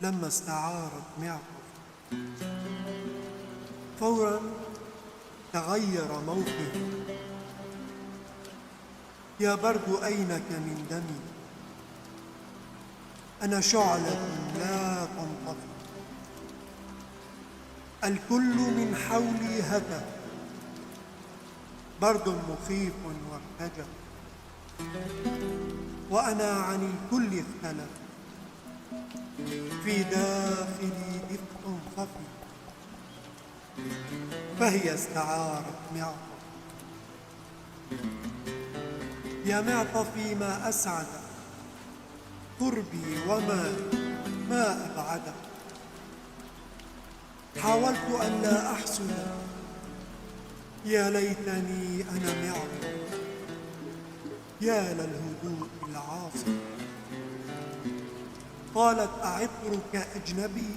لما استعارت معطف فورا تغير موقفي. يا برد أينك من دمي، أنا شعلة لا تنطفئ، الكل من حولي هتف، برد مخيف وارتجف، وأنا عن الكل اختلف، في داخلي دفء خفي. فهي استعارت معطف. يا معطفي ما أسعد قربي وما أبعده، حاولت أن لا أحسد، يا ليتني أنا معطف، يا للهدوء العاصف. قالت أعطرك أجنبي،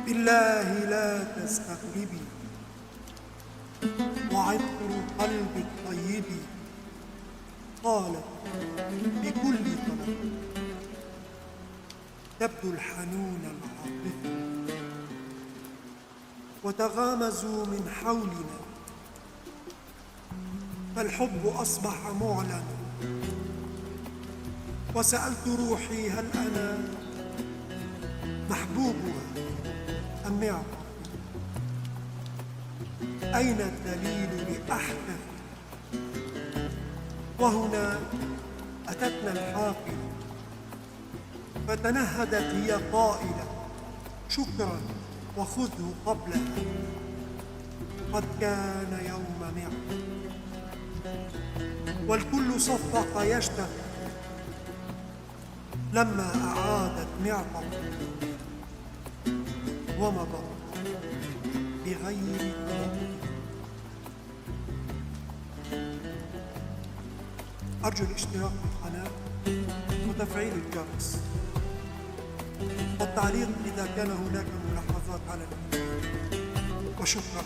بالله لا تستغربي، وعطر قلبي الطيب. قالت بكل طلب، تبدو الحنون العاطفي. وتغامزوا من حولنا، فالحب أصبح معلنا. وسألت روحي هل أنا محبوبها أم معطف؟ أين الدليل لأحدث؟ وهنا أتتنا الحافلة، فتنهدت هي قائلة شكرا وخذه قبلها، قد كان يوم معطف. والكل صفق يشتهي لما أعادت معطف، ومضت بغير طلب. أرجو الاشتراك في القناة وتفعيل الجرس والتعليق إذا كان هناك ملاحظات على الفيديو، وشكرا.